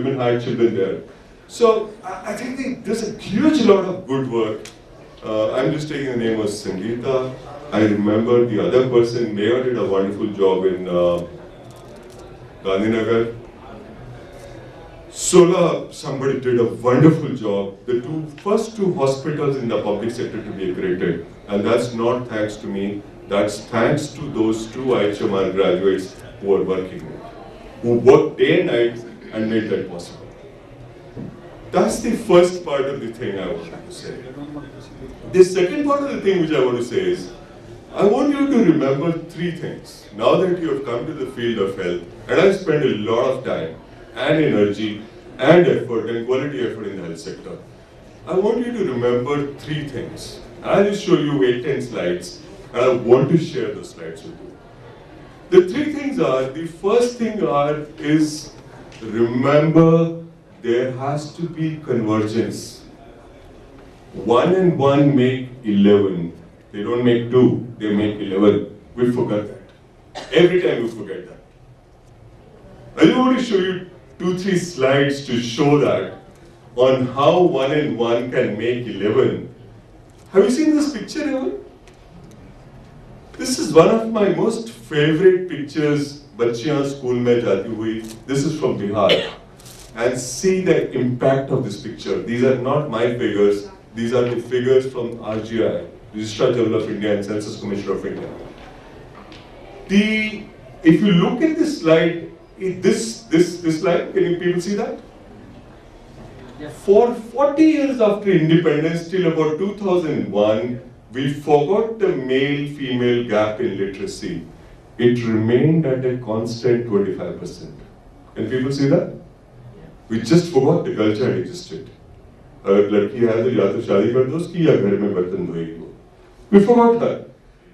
women had children there. So I think there's a huge lot of good work. I'm just taking the name of Sangeeta. I remember the other person, Mayor, did a wonderful job in Gandhinagar. Sola, somebody did a wonderful job. The first two hospitals in the public sector to be accredited. And that's not thanks to me, that's thanks to those two IIHMR graduates who are working, who worked day and night and made that possible. That's the first part of the thing I wanted to say. The second part of the thing which I want to say is, I want you to remember three things. Now that you have come to the field of health, and I've spent a lot of time and energy and effort and quality effort in the health sector, I want you to remember three things. I'll just show you 8-10 slides, and I want to share those slides with you. The three things are, the first thing is remember there has to be convergence. 1 and 1 make 11. They don't make 2, they make 11. We forgot that. Every time we forget that. I just want to show you 2-3 slides to show that on how 1 and 1 can make 11. Have you seen this picture ever? This is one of my most favorite pictures. Bachchiyan school mein jati hui. This is from Bihar. And see the impact of this picture. These are not my figures. These are the figures from RGI, Registrar General of India and Census Commissioner of India. If you look at this slide, this slide, can you people see that? Yeah. For 40 years after independence, till about 2001, we forgot the male-female gap in literacy. It remained at a constant 25%. Can people see that? We just forgot the girl child existed. अगर लड़की है तो या तो शादी कर दो उसकी या घर में बर्तन धोएगी वो. We forgot her.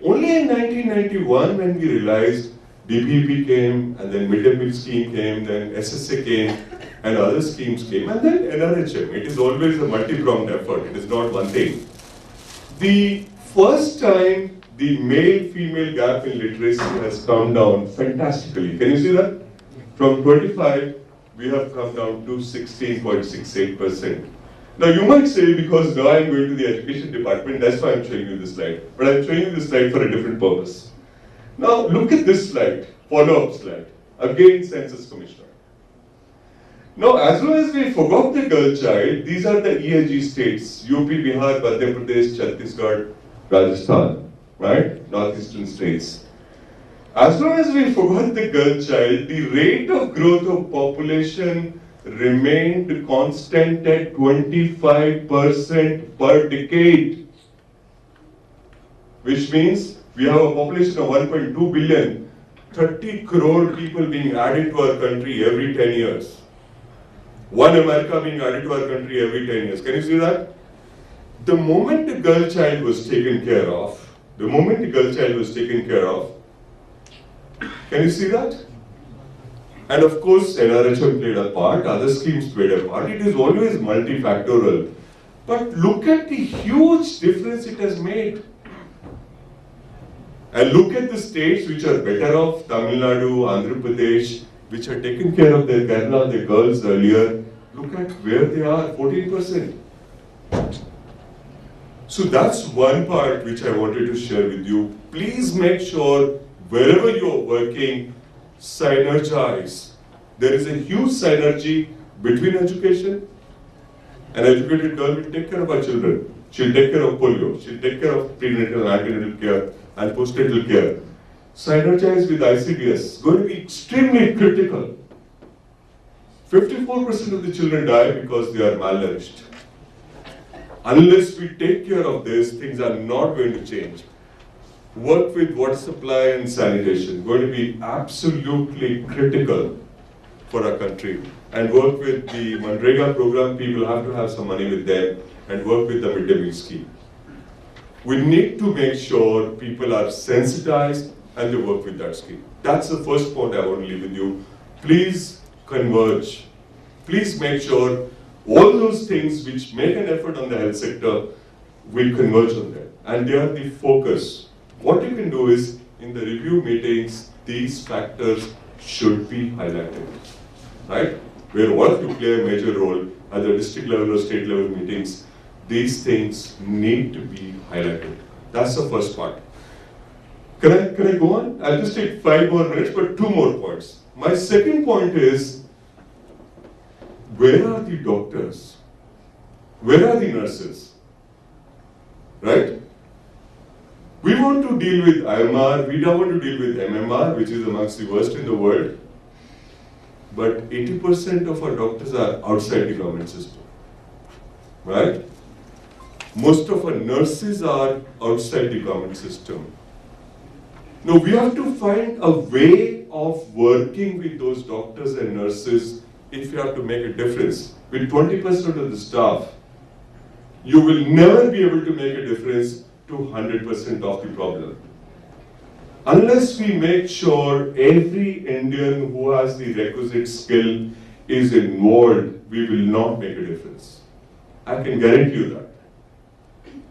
Only in 1991 when we realized DBP came, and then midday meal scheme came, then SSA came, and other schemes came, and then NRHM. It is always a multi-pronged effort. It is not one thing. The first time the male-female gap in literacy has come down fantastically. Can you see that? From 25, we have come down to 16.68%. Now you might say, because now I'm going to the education department, that's why I'm showing you this slide. But I'm showing you this slide for a different purpose. Now look at this slide, follow-up slide. Again, Census Commissioner. Now as long as we forgot the girl child, these are the EAG states, UP, Bihar, Madhya Pradesh, Chhattisgarh, Rajasthan, right? Northeastern states. As long as we forgot the girl child, the rate of growth of population remained constant at 25% per decade. Which means we have a population of 1.2 billion, 30 crore people being added to our country every 10 years. One America being added to our country every 10 years. Can you see that? The moment the girl child was taken care of, can you see that? And of course, NRHM played a part, other schemes played a part. It is always multifactorial. But look at the huge difference it has made. And look at the states which are better off, Tamil Nadu, Andhra Pradesh, which had taken care of their Kerala, their girls earlier. Look at where they are, 14%. So that's one part which I wanted to share with you. Please make sure wherever you're working, synergize. There is a huge synergy between education. An educated girl will take care of her children. She'll take care of polio. She'll take care of prenatal and antenatal care and postnatal care. Synergize with ICDS is going to be extremely critical. 54% of the children die because they are malnourished. Unless we take care of this, things are not going to change. Work with water supply and sanitation, going to be absolutely critical for our country. And work with the Manrega program, people have to have some money with them, and work with the midday meal scheme. We need to make sure people are sensitized and they work with that scheme. That's the first point I want to leave with you. Please converge. Please make sure all those things which make an effort on the health sector will converge on them. And they are the focus. What you can do is, in the review meetings, these factors should be highlighted, right? where all of you play a major role at the district level or state level meetings, these things need to be highlighted. That's the first part. Can I go on? I'll just take 5 more minutes, but 2 more points. My second point is, where are the doctors? Where are the nurses? Right? We want to deal with IIHMR, we don't want to deal with MMR, which is amongst the worst in the world. But 80% of our doctors are outside the government system. Right? Most of our nurses are outside the government system. Now we have to find a way of working with those doctors and nurses if you have to make a difference. With 20% of the staff, you will never be able to make a difference to 100% of the problem. Unless we make sure every Indian who has the requisite skill is involved, we will not make a difference. I can guarantee you that.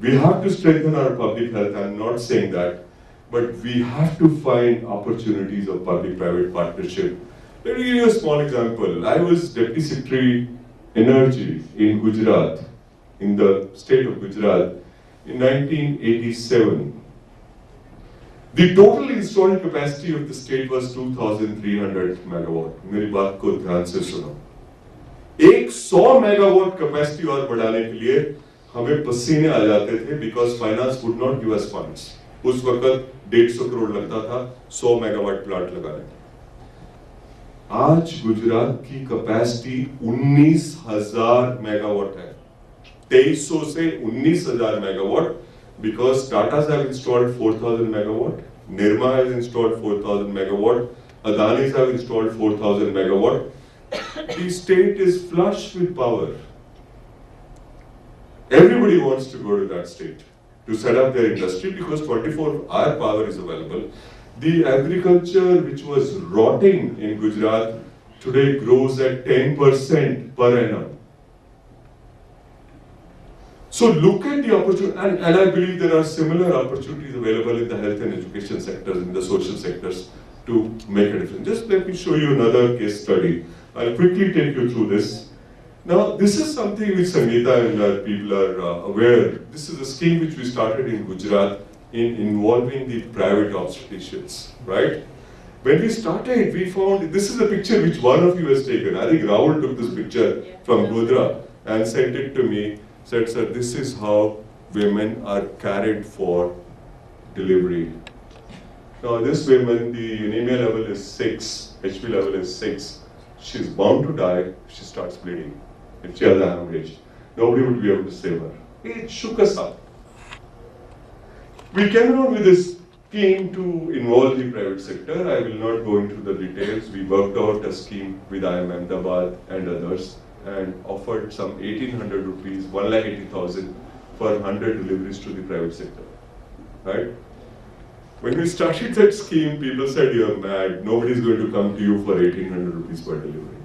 We have to strengthen our public health, I'm not saying that, but we have to find opportunities of public-private partnership. Let me give you a small example. I was Deputy Secretary Energy in Gujarat, in the state of Gujarat, in 1987. The total installed capacity of the state was 2,300 megawatt. मेरी बात को ध्यान से सुनो. 100 megawatt capacity और बढ़ाने के लिए हमें पसीने आ जाते थे because finance would not give us funds. उस वक्त 150 करोड़ लगता था 100 मेगावाट प्लांट लगाने. आज गुजरात की कैपेसिटी 19,000 मेगावाट है. 2300 से 19,000 megawatt, because Tata's have installed 4,000 megawatt, Nirma has installed 4,000 megawatt, Adani's have installed 4,000 megawatt. The state is flush with power. Everybody wants to go to that state to set up their industry because 24-hour power is available. The agriculture which was rotting in Gujarat today grows at 10% per annum. So look at the opportunity, and I believe there are similar opportunities available in the health and education sectors, in the social sectors, to make a difference. Just let me show you another case study. I'll quickly take you through this. Now, this is something which Sangeeta and people are aware. This is a scheme which we started in Gujarat in involving the private obstetricians, right? When we started, we found, this is a picture which one of you has taken. I think Rahul took this picture from Godhra and sent it to me. Said, sir, this is how women are carried for delivery. Now this woman, the anemia level is 6, HP level is 6. She's bound to die if she starts bleeding. If she has a hemorrhage, nobody would be able to save her. It shook us up. We came out with this scheme to involve the private sector. I will not go into the details. We worked out a scheme with IIM Ahmedabad and others, and offered some 1,800 rupees, 1,80,000 for 100 deliveries to the private sector, right? When we started that scheme, people said, you're mad, nobody's going to come to you for 1,800 rupees per delivery.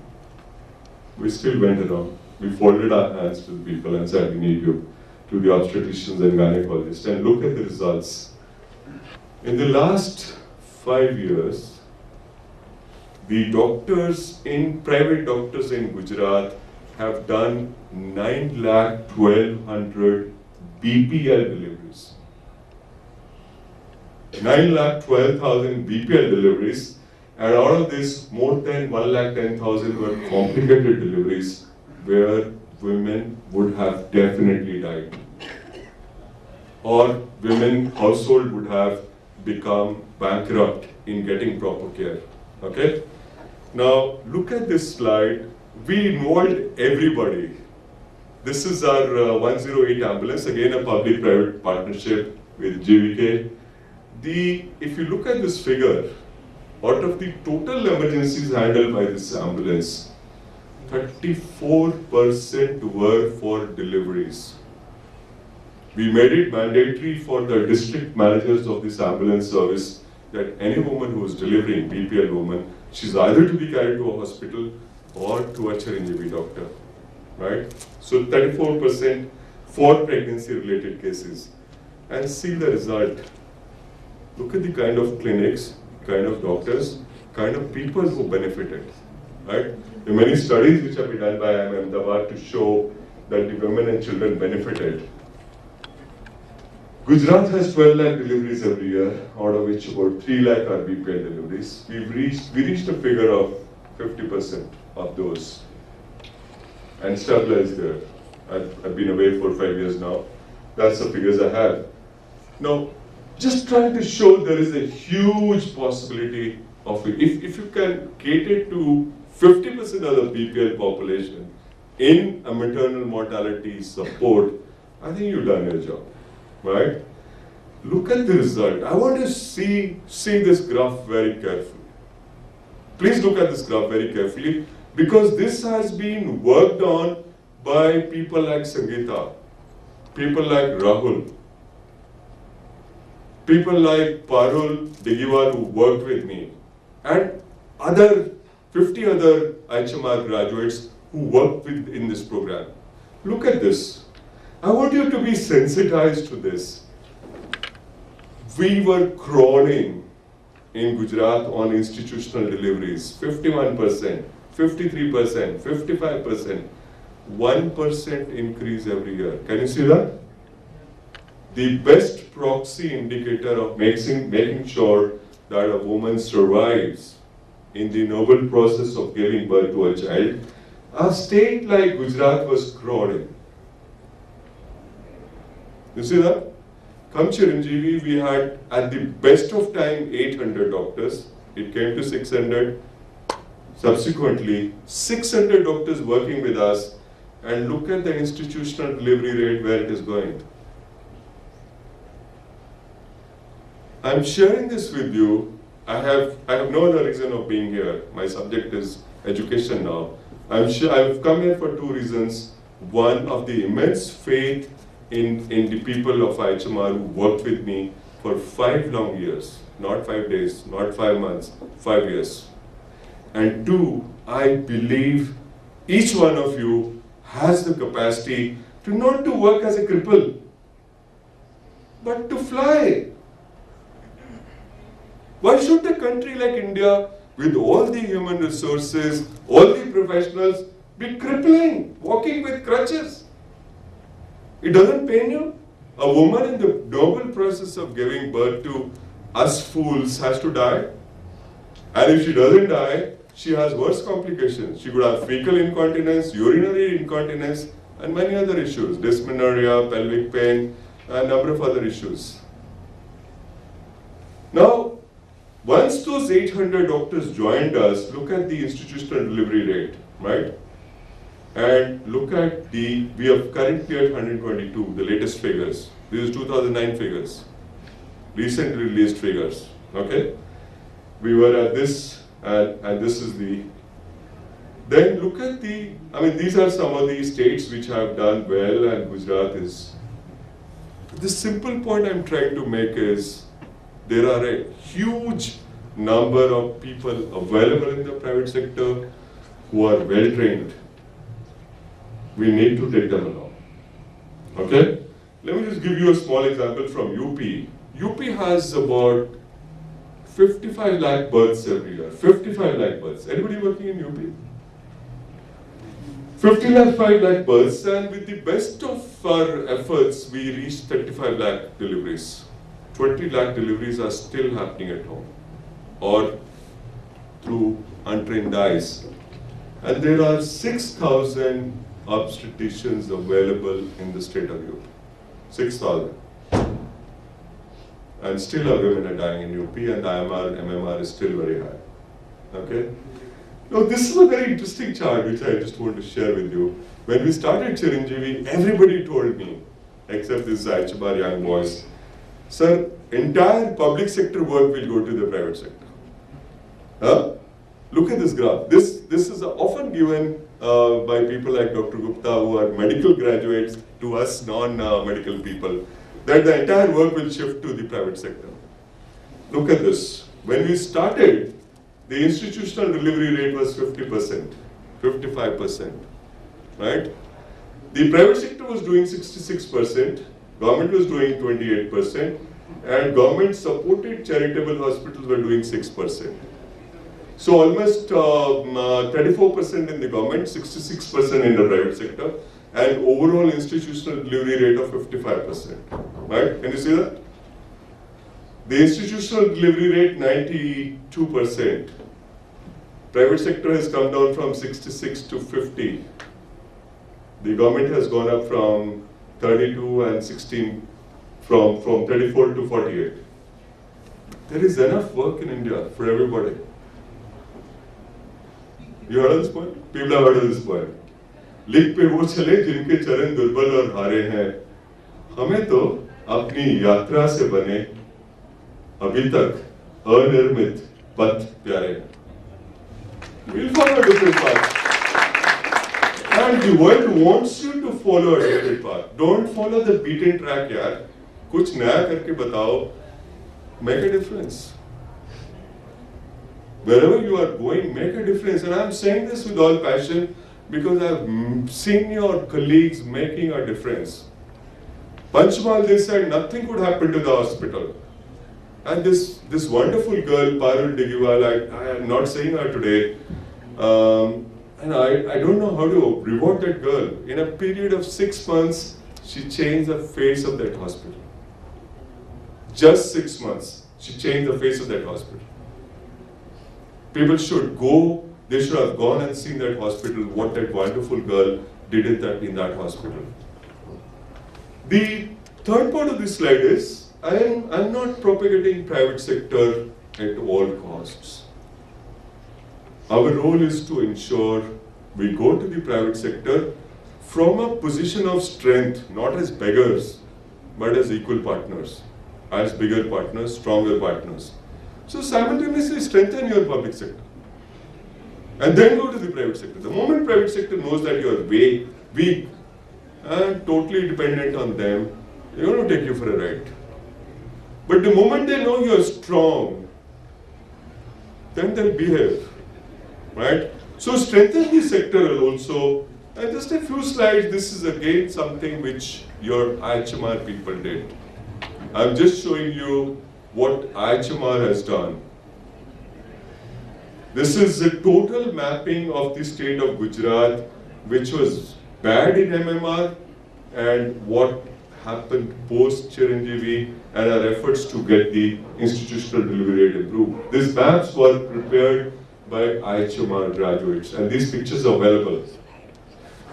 We still went around, we folded our hands to the people and said, we need you, to the obstetricians and gynecologists, and look at the results. In the last 5 years, the doctors private doctors in Gujarat have done 9,12,000 BPL deliveries. 9,12,000 BPL deliveries, and out of this, more than 1,10,000 were complicated deliveries where women would have definitely died. Or women, household would have become bankrupt in getting proper care. Okay? Now, look at this slide. We involved everybody. This is our 108 ambulance, again a public-private partnership with GVK. If you look at this figure, out of the total emergencies handled by this ambulance, 34% were for deliveries. We made it mandatory for the district managers of this ambulance service that any woman who is delivering, BPL woman, she's either to be carried to a hospital or to a Chiranjeevi doctor, right? So 34% for pregnancy-related cases. And see the result. Look at the kind of clinics, kind of doctors, kind of people who benefited, right? There are many studies which have been done by Ahmedabad to show that the women and children benefited. Gujarat has 12 lakh deliveries every year, out of which about 3 lakh are BPL deliveries. We reached a figure of 50% of those and stabilized there. I've been away for 5 years now. That's the figures I have. Now, just trying to show there is a huge possibility of it. If you can cater to 50% of the BPL population in a maternal mortality support, I think you've done your job, right? Look at the result. I want to see this graph very carefully. Please look at this graph very carefully, because this has been worked on by people like Sangeeta, people like Rahul, people like Parul Digiwal who worked with me, and 50 other IIHMR graduates who worked in this program. Look at this. I want you to be sensitized to this. We were crawling in Gujarat on institutional deliveries, 51%, 53%, 55%, 1% increase every year. Can you see that? The best proxy indicator of making sure that a woman survives in the noble process of giving birth to a child, a state like Gujarat was crawling. You see that? Come Chiranjeevi, we had at the best of time 800 doctors. It came to 600. Subsequently, 600 doctors working with us, and look at the institutional delivery rate where it is going. I'm sharing this with you. I have no other reason of being here. My subject is education now. I've come here for two reasons. One, of the immense faith in the people of IIHMR who worked with me for 5 long years, not 5 days, not 5 months, 5 years. And two, I believe each one of you has the capacity to not to work as a cripple, but to fly. Why should a country like India, with all the human resources, all the professionals, be crippling, walking with crutches? It doesn't pain you? A woman in the noble process of giving birth to us fools has to die. And if she doesn't die, she has worse complications. She could have fecal incontinence, urinary incontinence, and many other issues, dysmenorrhea, pelvic pain, and a number of other issues. Now, once those 800 doctors joined us, look at the institutional delivery rate, right? And look at we are currently at 122, the latest figures. These are 2009 figures, recently released figures, okay? We were at this, and this is then look at these are some of the states which have done well, and Gujarat is. The simple point I'm trying to make is, there are a huge number of people available in the private sector who are well trained. We need to take them along. Okay? Let me just give you a small example from UP. UP has about 55 lakh births every year. 55 lakh births. Anybody working in UP? 55 lakh births, and with the best of our efforts, we reached 35 lakh deliveries. 20 lakh deliveries are still happening at home or through untrained eyes. And there are 6,000 obstetricians available in the state of UP. 6,000. And still our women are dying in UP, and IIHMR is still very high. Okay? Now, this is a very interesting chart which I just want to share with you. When we started Chiranjeevi, everybody told me, except these IIHMR young boys, sir, entire public sector work will go to the private sector. Huh? Look at this graph. This is often given by people like Dr. Gupta, who are medical graduates, to us non-medical people, that the entire work will shift to the private sector. Look at this. When we started, the institutional delivery rate was 50%, 55%, right? The private sector was doing 66%, government was doing 28%, and government-supported charitable hospitals were doing 6%. So almost 34% in the government, 66% in the private sector, and overall institutional delivery rate of 55%. Right? Can you see that? The institutional delivery rate 92%. Private sector has come down from 66 to 50. The government has gone up from 32 and 16, from 34 to 48. There is enough work in India for everybody. You heard of this point? People have heard of this point. लिख पे वो चले जिनके चरण दुर्बल और हारे हैं, हमें तो अपनी यात्रा से बने अभी तक अनिर्मित पथ प्यारे हैं. We'll follow a different path. And the world wants you to follow a different path. Don't follow the beaten track, यार. कुछ नया करके बताओ. Make a difference. Wherever you are going, make a difference. And I'm saying this with all passion because I've seen your colleagues making a difference. Panchmal, they said nothing could happen to the hospital. And this wonderful girl, Parul Digiwal, I am not saying her today, and I don't know how to reward that girl. In a period of 6 months, she changed the face of that hospital. Just 6 months, she changed the face of that hospital. People should go, they should have gone and seen that hospital, what that wonderful girl did in that hospital. The third part of this slide is, I'm not propagating private sector at all costs. Our role is to ensure we go to the private sector from a position of strength, not as beggars, but as equal partners, as bigger partners, stronger partners. So simultaneously strengthen your public sector and then go to the private sector. The moment private sector knows that you are weak and totally dependent on them, they're going to take you for a ride. But the moment they know you are strong, then they'll behave, right? So strengthen the sector also. And just a few slides, this is again something which your IIHMR people did. I'm just showing you what IIHMR has done. This is a total mapping of the state of Gujarat, which was bad in MMR, and what happened post Chiranjeevi, and our efforts to get the institutional delivery rate improved. These maps were prepared by IIHMR graduates, and these pictures are available.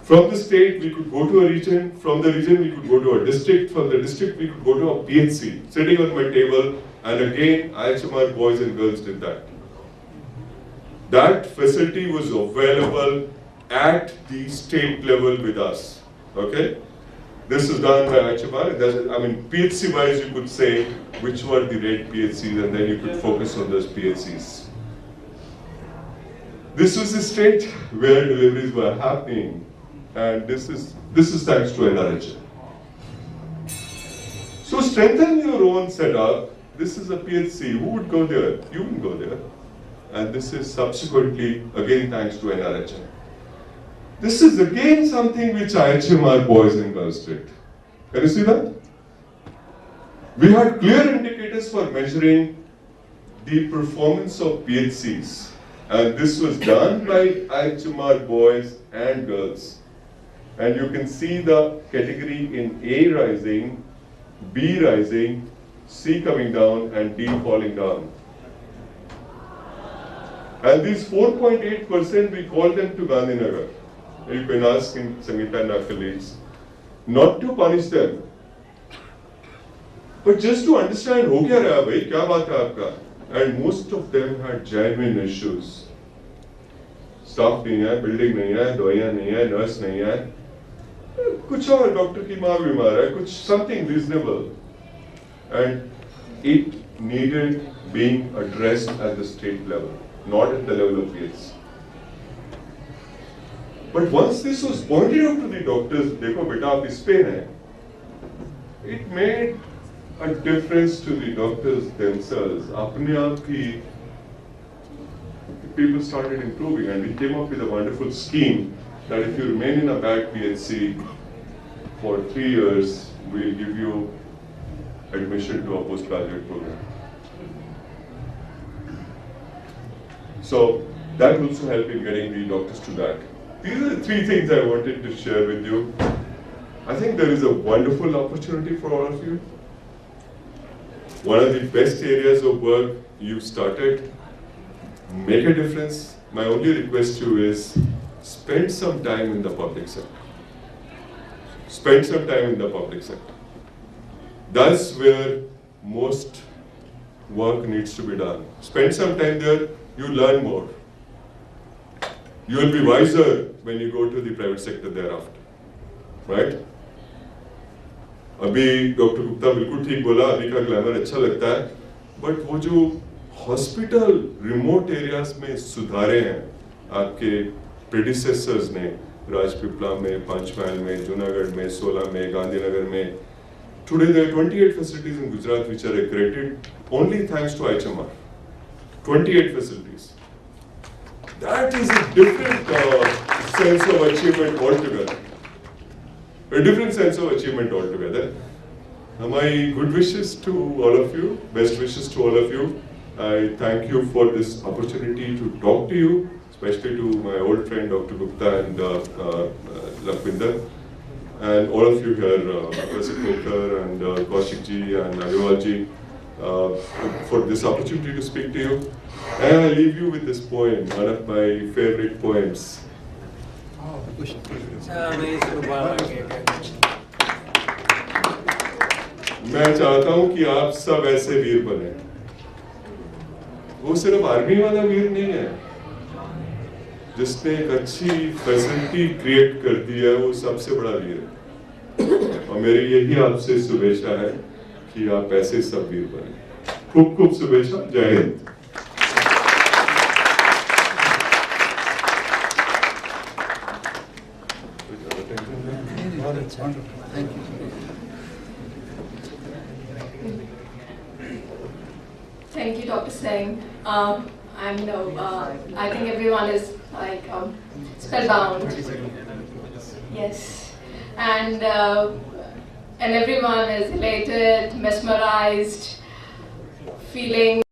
From the state, we could go to a region. From the region, we could go to a district. From the district, we could go to a PHC. Sitting on my table, and again, IIHMR boys and girls did that. That facility was available at the state level with us. Okay? This is done by IIHMR. I mean, PHC-wise, you could say which were the rate PHCs, and then you could focus on those PHCs. This was the state where deliveries were happening. And this is thanks to NRHM. So strengthen your own setup. This is a PHC. Who would go there? You wouldn't go there. And this is subsequently, again, thanks to NRHM. This is again something which IIHMR boys and girls did. Can you see that? We had clear indicators for measuring the performance of PHCs. And this was done by IIHMR boys and girls. And you can see the category in A rising, B rising, C coming down, and D falling down. And these 4.8%, we call them to Gandhinagar. You can ask Sangeeta and our colleagues, not to punish them, but just to understand, ho kya raha bhai, kya baat hai aapka? And most of them had genuine issues. Staff nahi hai, building nahi hai, dawaiyan nahi hai, nurse nahi hai. कुछ और doctor की माँ बीमार है, कुछ something reasonable, and it needed being addressed at the state level, not at the level of PHC. But once this was pointed out to the doctors, देखो बेटा आप इस पे हैं, it made a difference to the doctors themselves. अपने आप ही people started improving, and we came up with a wonderful scheme that if you remain in a bad PHC for 3 years, we'll give you admission to a postgraduate program. So that also helped in getting the doctors to that. These are the three things I wanted to share with you. I think there is a wonderful opportunity for all of you. One of the best areas of work you've started. Make a difference. My only request to you is spend some time in the public sector. Spend some time in the public sector. That's where most work needs to be done. Spend some time there, you learn more. You will be wiser when you go to the private sector thereafter, right? अभी doctor Gupta बिल्कुल ठीक बोला, अभी का glamour अच्छा लगता है, but वो जो हॉस्पिटल रिमोट एरियाज में सुधारे हैं आपके प्रेडिसेसर्स ने, राजपीपला में, पंचमहल में, जूनागढ़ में, सोला में, गांधीनगर में. Today there are 28 facilities in Gujarat which are accredited only thanks to IIHMR. 28 facilities. That is a different sense of achievement altogether. A different sense of achievement altogether. My good wishes to all of you, best wishes to all of you. I thank you for this opportunity to talk to you, especially to my old friend Dr. Gupta and Lakwinder, and all of you here, Professor Kokar and Kaushik ji and Agarwal ji, for this opportunity to speak to you. And I leave you with this poem, one of my favorite poems. मैं चाहता हूं कि आप सब ऐसे वीर बने. वो सिर्फ आर्मी वाला वीर नहीं है जिसने एक अच्छी फैसिलिटी क्रिएट कर दी है, वो सबसे बड़ा वीर है. और मेरी यही आपसे शुभेच्छा है कि आप ऐसे सब वीर बने. खूब खूब शुभेच्छा. जय Hind. Thank you. Thank you, Dr. Singh. I think everyone is like spellbound. Yes, and everyone is elated, mesmerized, feeling.